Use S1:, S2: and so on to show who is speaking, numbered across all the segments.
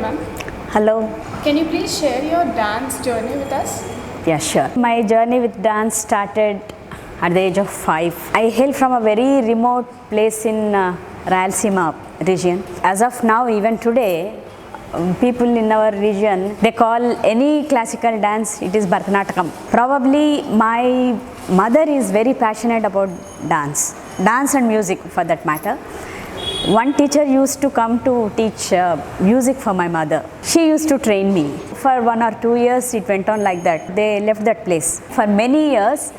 S1: ma'am.
S2: Hello.
S1: Can you please share your dance journey with us?
S2: Yeah, sure. My journey with dance started at the age of 5. I hail from a very remote place in Rayalaseema region. As of now, even today, people in our region, they call any classical dance, it is Bharatanatyam. Probably my mother is very passionate about dance and music for that matter. One teacher used to come to teach music for my mother. She used to train me. For 1 or 2 years it went on like that. They left that place. For many years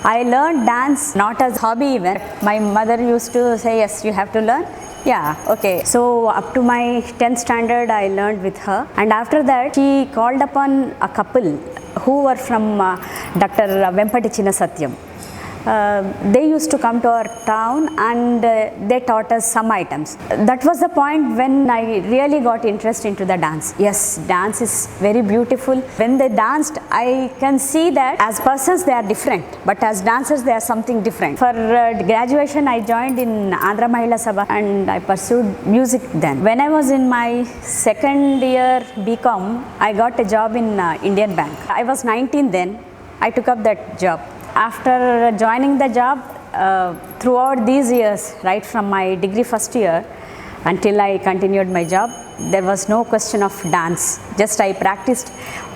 S2: I learned dance not as hobby even. My mother used to say, yes, you have to learn. Yeah, okay. So up to my 10th standard I learned with her, and after that she called upon a couple who were from Dr. Vempati Chinna Satyam. They used to come to our town and they taught us some items. That was the point when I really got interest into the dance. Yes, dance is very beautiful. When they danced, I can see that as persons they are different, but as dancers they are something different. For graduation I joined in Andhra Mahila Sabha and I pursued music then. When I was in my second year BCom, I got a job in Indian Bank. I was 19 then. I took up that job. After joining the job, throughout these years, right from my degree first year until I continued my job, there was no question of dance. Just I practiced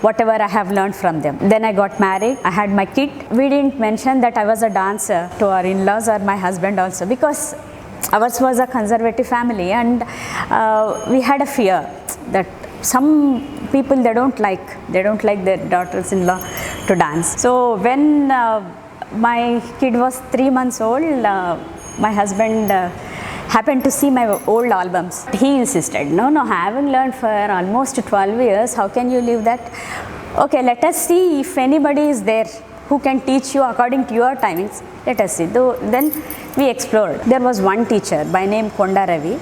S2: whatever I have learned from them. Then I got married. I had my kid. We didn't mention that I was a dancer to our in-laws or my husband also, because ours was a conservative family and we had a fear that some people they don't like their daughters-in-law to dance. So when my kid was 3 months old, my husband happened to see my old albums. He insisted, no, having learned for almost 12 years, how can you leave that? Okay, let us see if anybody is there who can teach you according to your timings. Let us see. Then we explored. There was one teacher by name Konda Ravi.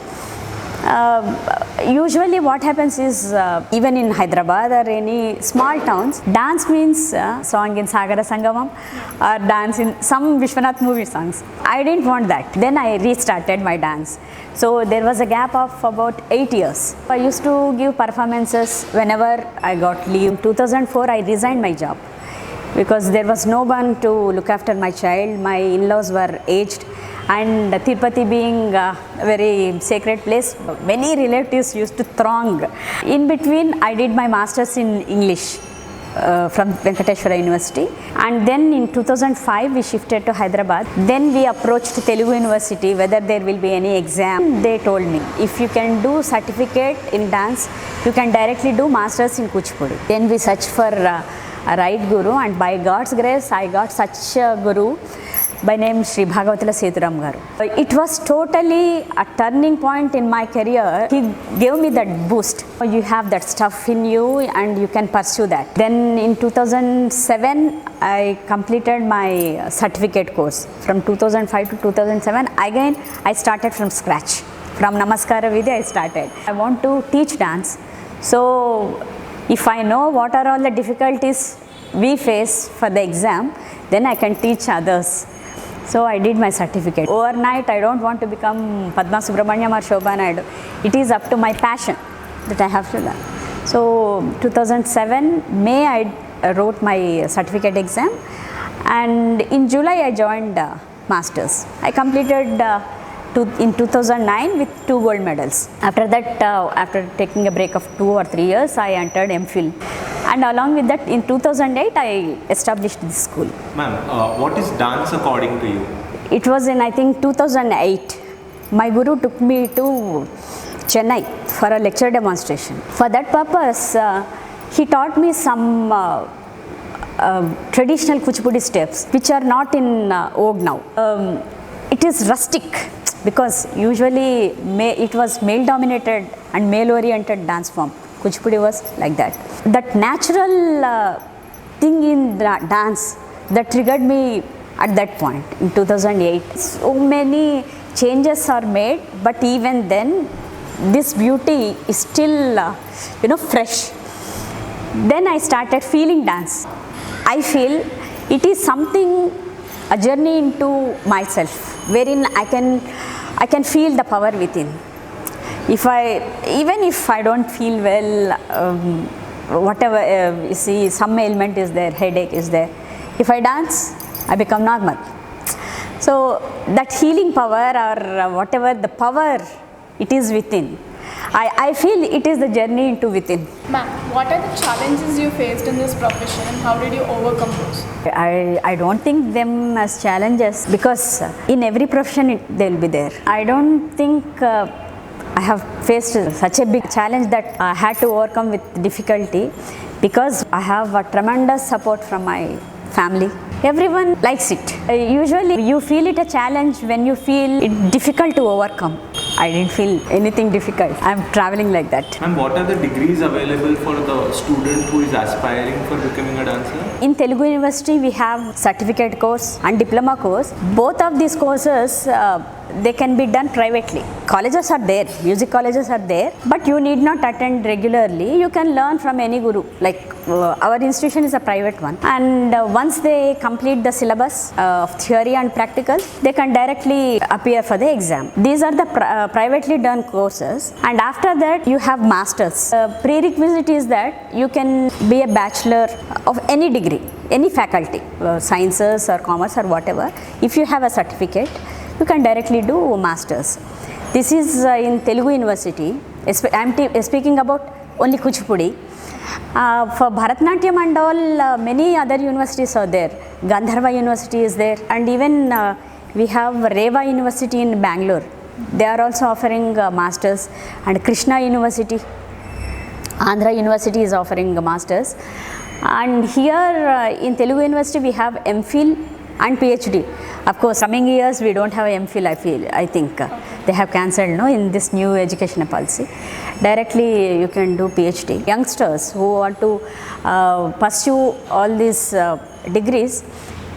S2: Usually what happens is even in Hyderabad or any small towns, dance means song in Sagara Sangamam or dance in some Vishwanath movie songs. I didn't want that. Then I restarted my dance. So there was a gap of about 8 years. I used to give performances whenever I got leave. In 2004 I resigned my job because there was no one to look after my child. My in-laws were aged. And Tirupati being a very sacred place, many relatives used to throng. In between, I did my master's in English from Venkateshwara University. And then in 2005, we shifted to Hyderabad. Then we approached Telugu University whether there will be any exam. They told me, if you can do certificate in dance, you can directly do master's in Kuchipudi. Then we searched for a right guru, and by God's grace, I got such a guru by name Sri Bhagavatula Sethuram Garu. It was totally a turning point in my career. He gave me that boost. You have that stuff in you and you can pursue that. Then in 2007, I completed my certificate course. From 2005 to 2007, again I started from scratch. From Namaskara Vidya I started. I want to teach dance. So if I know what are all the difficulties we face for the exam, then I can teach others. So I did my certificate. Overnight, I don't want to become Padma Subramaniam or Shobha Naidu. It is up to my passion that I have to learn. So 2007, May, I wrote my certificate exam, and in July, I joined Masters. I completed in 2009 with 2 gold medals. After that, after taking a break of 2 or 3 years, I entered MPhil. And along with that, in 2008, I established this school.
S3: Ma'am, what is dance according to you?
S2: It was in, I think, 2008. My guru took me to Chennai for a lecture demonstration. For that purpose, he taught me some traditional Kuchipudi steps, which are not in vogue now. It is rustic because usually it was male-dominated and male-oriented dance form. Kuchipudi was like that. That natural thing in the dance that triggered me at that point in 2008. So many changes are made, but even then, this beauty is still, fresh. Then I started feeling dance. I feel it is something, a journey into myself, wherein I can feel the power within. If I, even if I don't feel well, whatever, you see, some ailment is there, headache is there. If I dance, I become normal. So that healing power or whatever the power it is within, I feel it is the journey into within.
S1: Ma'am, what are the challenges you faced in this profession and how did you overcome those?
S2: I don't think them as challenges because in every profession they will be there. I don't think I have faced such a big challenge that I had to overcome with difficulty because I have a tremendous support from my family. Everyone likes it. Usually you feel it a challenge when you feel it difficult to overcome. I didn't feel anything difficult. I'm traveling like that.
S3: And what are the degrees available for the student who is aspiring for becoming a dancer?
S2: In Telugu University we have certificate course and diploma course. Both of these courses they can be done privately. Colleges are there, music colleges are there, but you need not attend regularly. You can learn from any guru. Like our institution is a private one, and once they complete the syllabus of theory and practical, they can directly appear for the exam. These are the privately done courses, and after that you have masters. Prerequisite is that you can be a bachelor of any degree, any faculty, sciences or commerce or whatever. If you have a certificate, you can directly do masters. This is in Telugu University. I am speaking about only Kuchipudi. For Bharatnatyam and all, many other universities are there. Gandharva University is there, and even we have Reva University in Bangalore. They are also offering masters, and Krishna University, Andhra University is offering masters. And here in Telugu University we have MPhil and PhD. Of course, coming years we don't have MPhil. I think they have cancelled in this new education policy. Directly you can do PhD. Youngsters who want to pursue all these degrees,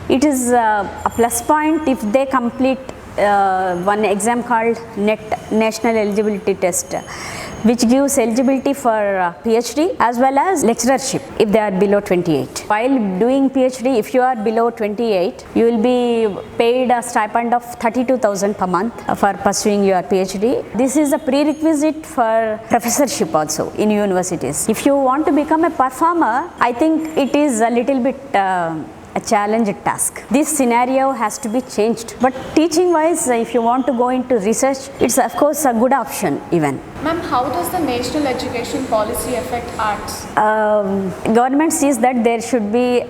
S2: it is a plus point if they complete one exam called NET, National Eligibility Test, which gives eligibility for PhD as well as lecturership if they are below 28. While doing PhD, if you are below 28, you will be paid a stipend of 32,000 per month for pursuing your PhD. This is a prerequisite for professorship also in universities. If you want to become a performer, I think it is a little bit a challenge task. This scenario has to be changed. But teaching wise, if you want to go into research, it's of course a good option even.
S1: Ma'am, how does the national education policy affect arts?
S2: Government sees that there should be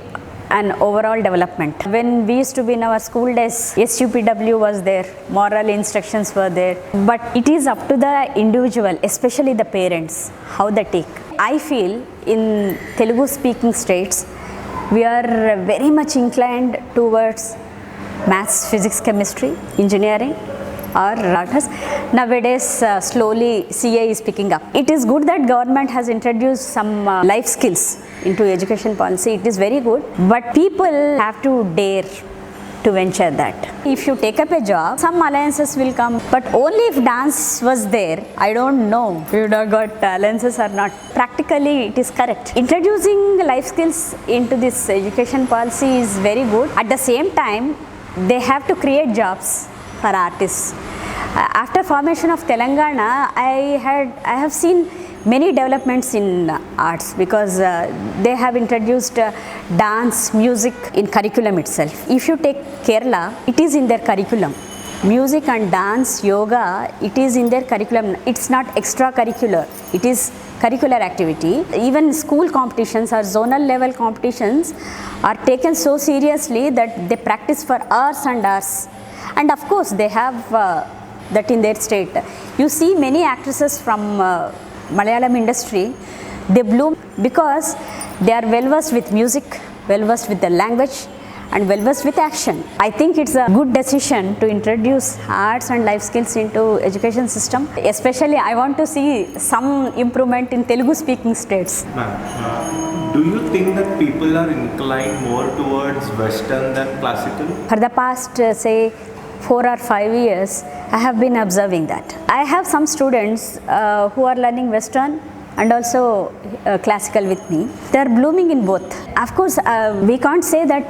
S2: an overall development. When we used to be in our school days, SUPW was there, moral instructions were there, but it is up to the individual, especially the parents, how they take. I feel in Telugu speaking states, we are very much inclined towards maths, physics, chemistry, engineering or arts. Nowadays slowly CA is picking up. It is good that government has introduced some life skills into education policy. It is very good, but people have to dare to venture that. If you take up a job, some alliances will come, but only if dance was there, I don't know you would have got alliances or not. Practically it is correct. Introducing life skills into this education policy is very good. At the same time, they have to create jobs for artists. After formation of Telangana, I have seen many developments in arts because they have introduced dance, music in curriculum itself. If you take Kerala, it is in their curriculum. Music and dance, yoga, it is in their curriculum. It's not extracurricular, it is curricular activity. Even school competitions or zonal level competitions are taken so seriously that they practice for hours and hours. And of course they have that in their state. You see many actresses from Malayalam industry, they bloom because they are well versed with music, well versed with the language and well versed with action. I think it's a good decision to introduce arts and life skills into education system. Especially I want to see some improvement in Telugu speaking states.
S3: Ma'am, do you think that people are inclined more towards Western than classical?
S2: For the past say 4 or 5 years, I have been observing that. I have some students who are learning Western and also classical with me. They are blooming in both. Of course, we can't say that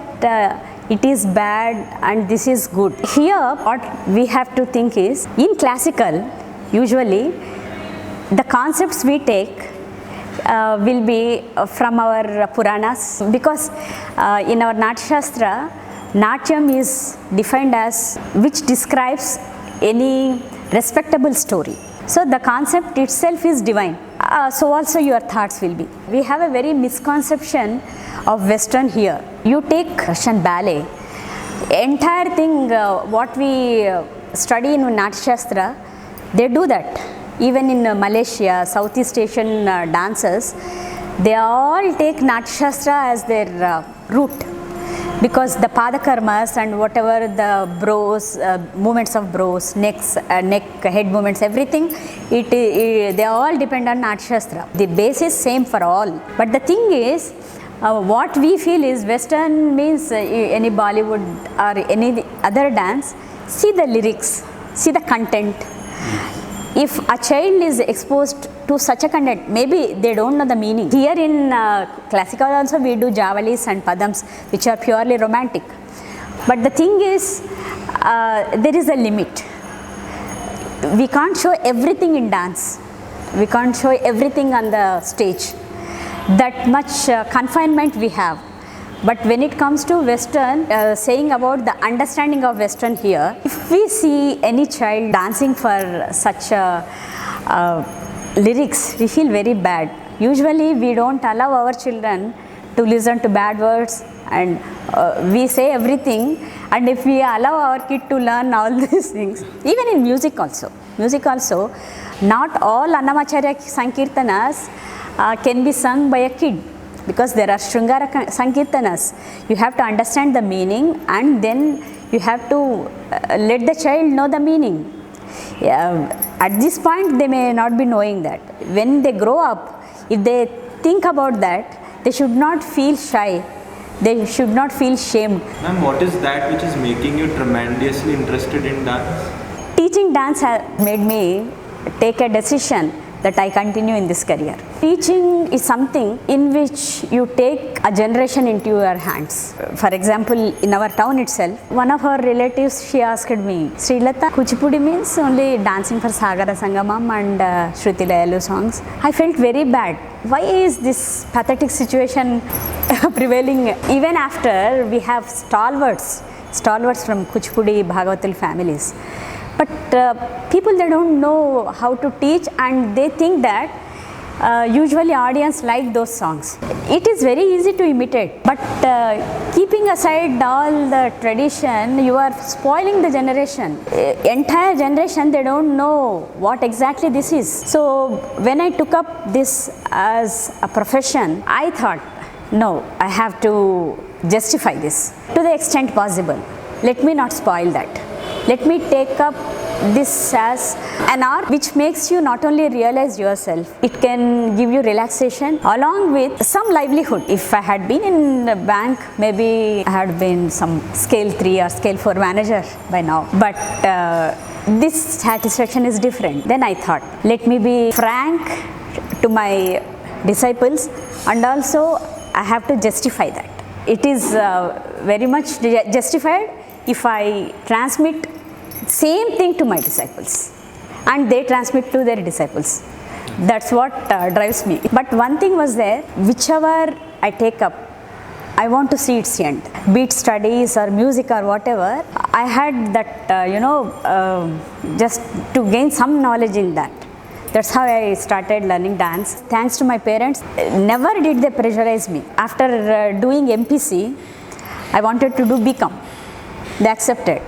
S2: it is bad and this is good. Here, what we have to think is, in classical, usually The concepts we take will be from our Puranas, because in our Natya Shastra, Natyam is defined as which describes any respectable story. So the concept itself is divine. So also your thoughts will be. We have a very misconception of Western here. You take Russian ballet, entire thing what we study in Natya Shastra, they do that. Even in Malaysia, Southeast Asian dancers, they all take Natya Shastra as their root, because the padakarmas and whatever the brows, movements of brows, necks, neck, head movements, everything, they all depend on Natya Shastra. The base is same for all. But the thing is, what we feel is Western means any Bollywood or any other dance, see the lyrics, see the content. If a child is exposed to such a content, maybe they don't know the meaning. Here in classical also we do javalis and padams, which are purely romantic. But the thing is, there is a limit. We can't show everything in dance. We can't show everything on the stage. That much confinement we have. But when it comes to Western, saying about the understanding of Western here, if we see any child dancing for such lyrics, we feel very bad. Usually we don't allow our children to listen to bad words, and we say everything, and if we allow our kid to learn all these things, even in music also, not all Annamacharya Sankirtanas can be sung by a kid. Because there are Sringara Sankirtanas, you have to understand the meaning, and then you have to let the child know the meaning. At this point, they may not be knowing that. When they grow up, if they think about that, they should not feel shy. They should not feel shamed.
S3: Ma'am, what is that which is making you tremendously interested in dance?
S2: Teaching dance has made me take a decision that I continue in this career. Teaching is something in which you take a generation into your hands. For example, in our town itself, one of our relatives, she asked me, Srilata, Kuchipudi means only dancing for Sagara Sangamam and Shruti Layalu songs. I felt very bad. Why is this pathetic situation prevailing? Even after we have stalwarts from Kuchipudi Bhagavatal families. But people, they don't know how to teach, and they think that usually audience like those songs. It is very easy to imitate, but keeping aside all the tradition, you are spoiling the generation. Entire generation, they don't know what exactly this is. So when I took up this as a profession, I thought, no, I have to justify this to the extent possible. Let me not spoil that. Let me take up this as an art which makes you not only realize yourself, it can give you relaxation along with some livelihood. If I had been in a bank, maybe I had been some scale 3 or scale 4 manager by now. But this satisfaction is different. Then I thought, let me be frank to my disciples, and also I have to justify that. It is very much justified if I transmit same thing to my disciples and they transmit to their disciples. That's what drives me. But one thing was there, whichever I take up, I want to see its end. Be it studies or music or whatever, I had that, just to gain some knowledge in that. That's how I started learning dance. Thanks to my parents, never did they pressurize me. After doing MPC, I wanted to do BCom. They accepted.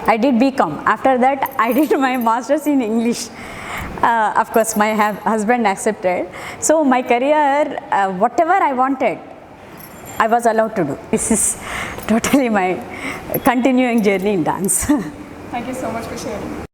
S2: I did BCom. After that, I did my master's in English. Of course, my husband accepted. So my career, whatever I wanted, I was allowed to do. This is totally my continuing journey in dance.
S1: Thank you so much for sharing.